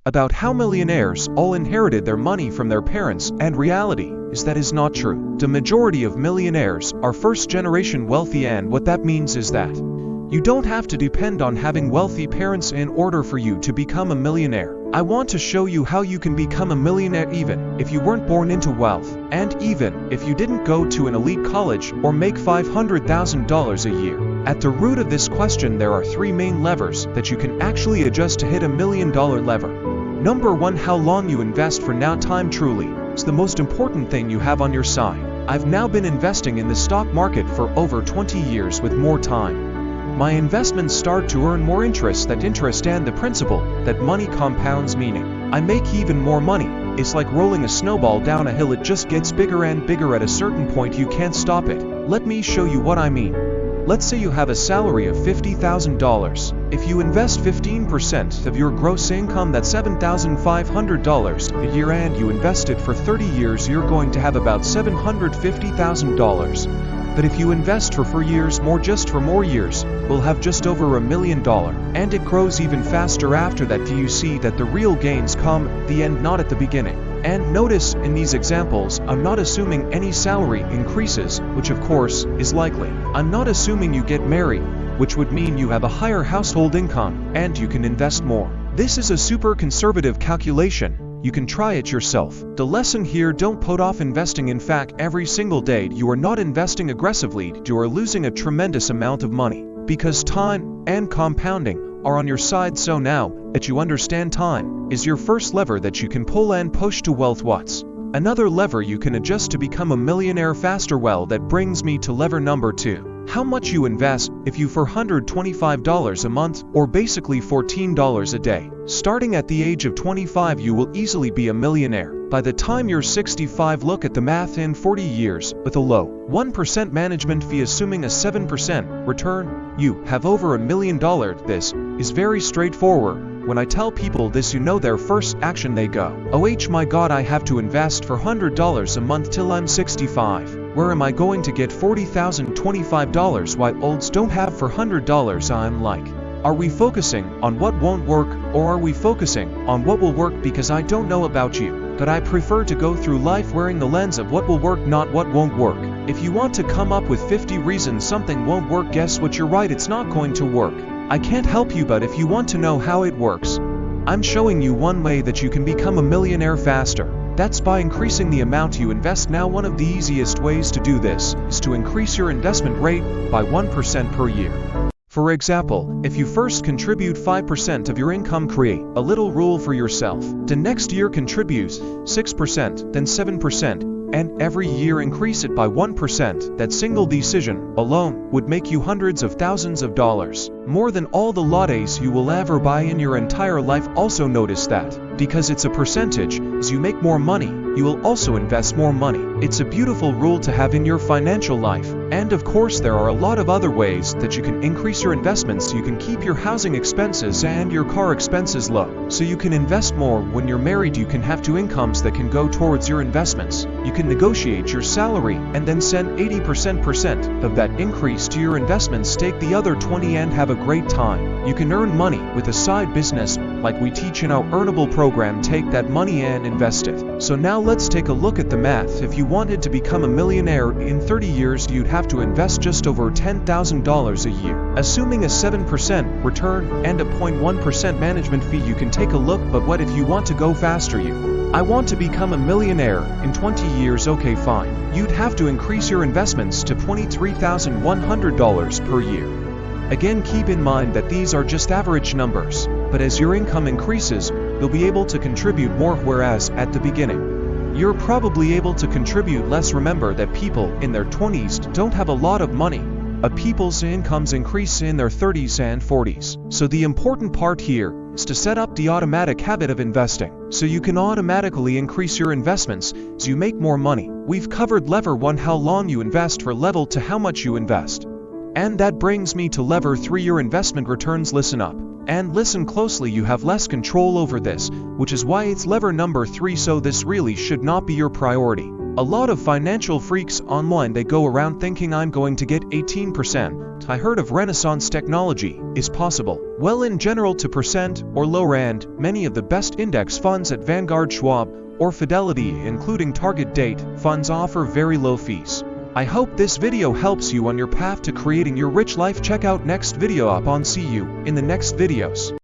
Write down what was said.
about how millionaires all inherited their money from their parents, and reality is that is not true. The majority of millionaires are first-generation wealthy, and what that means is that you don't have to depend on having wealthy parents in order for you to become a millionaire. I want to show you how you can become a millionaire even if you weren't born into wealth, and even if you didn't go to an elite college or make $500,000 a year. At the root of this question, there are three main levers that you can actually adjust to hit $1 million lever. Number 1, how long you invest. For now, time truly is the most important thing you have on your side. I've now been investing in the stock market for over 20 years with more time. My investments start to earn more interest and the principle that money compounds, meaning I make even more money. It's like rolling a snowball down a hill. It just gets bigger and bigger. At a certain point you can't stop it. Let me show you what I mean. Let's say you have a salary of $50,000. If you invest 15% of your gross income, that's $7,500 a year, and you invest it for 30 years, you're going to have about $750,000. But if you invest for 4 years more, just for more years, we'll have just over $1 million. And it grows even faster after that. Do you see that the real gains come at the end, not at the beginning? And notice in these examples, I'm not assuming any salary increases, which of course is likely. I'm not assuming you get married, which would mean you have a higher household income and you can invest more. This is a super conservative calculation. You can try it yourself. The lesson here: don't put off investing. In fact, every single day you are not investing aggressively, you are losing a tremendous amount of money, because time and compounding are on your side. So now that you understand, time is your first lever that you can pull and push to wealth. What's another lever you can adjust to become a millionaire faster? Well, that brings me to lever number 2. How much you invest. If you for $125 a month, or basically $14 a day, starting at the age of 25, you will easily be a millionaire by the time you're 65. Look at the math: in 40 years, with a low 1% management fee, assuming a 7% return, you have over $1 million. This is very straightforward. When I tell people this, you know their first action, they go, "Oh my god, I have to invest for $100 a month till I'm 65. Where am I going to get $40,025 why olds don't have for $100? I'm like, are we focusing on what won't work, or are we focusing on what will work? Because I don't know about you, but I prefer to go through life wearing the lens of what will work, not what won't work. If you want to come up with 50 reasons something won't work, guess what? You're right, it's not going to work. I can't help you, but if you want to know how it works, I'm showing you one way that you can become a millionaire faster. That's by increasing the amount you invest. Now, one of the easiest ways to do this is to increase your investment rate by 1% per year. For example, if you first contribute 5% of your income, create a little rule for yourself. The next year contribute 6%, then 7%, and every year increase it by 1%. That single decision alone would make you hundreds of thousands of dollars, more than all the lattes you will ever buy in your entire life. Also notice that, because it's a percentage, as you make more money, you will also invest more money. It's a beautiful rule to have in your financial life. And of course, there are a lot of other ways that you can increase your investments. You can keep your housing expenses and your car expenses low, so you can invest more. When you're married, you can have 2 incomes that can go towards your investments. You can negotiate your salary and then send 80% of that increase to your investments. Take the other 20 and have a great time. You can earn money with a side business like we teach in our Earnable program. Take that money and invest it. So now let's take a look at the math. If you wanted to become a millionaire in 30 years, you'd have to invest just over $10,000 a year, assuming a 7% return and a 0.1% management fee. You can take a look. But what if you want to go faster? I want to become a millionaire in 20 years. Okay, fine. You'd have to increase your investments to $23,100 per year. Again, keep in mind that these are just average numbers, but as your income increases, you'll be able to contribute more, whereas at the beginning, you're probably able to contribute less. Remember that people in their 20s don't have a lot of money. People's incomes increase in their 30s and 40s. So the important part here is to set up the automatic habit of investing, so you can automatically increase your investments as you make more money. We've covered lever 1, how long you invest, for level 2, how much you invest. And that brings me to lever 3, your investment returns. Listen up and listen closely. You have less control over this, which is why it's lever number 3. So this really should not be your priority. A lot of financial freaks online, they go around thinking I'm going to get 18%. I heard of Renaissance technology. Is possible? Well, in general, 2% or lower, and many of the best index funds at Vanguard, Schwab, or Fidelity, including target date funds, offer very low fees. I hope this video helps you on your path to creating your rich life. Check out next video up on. See you in the next videos.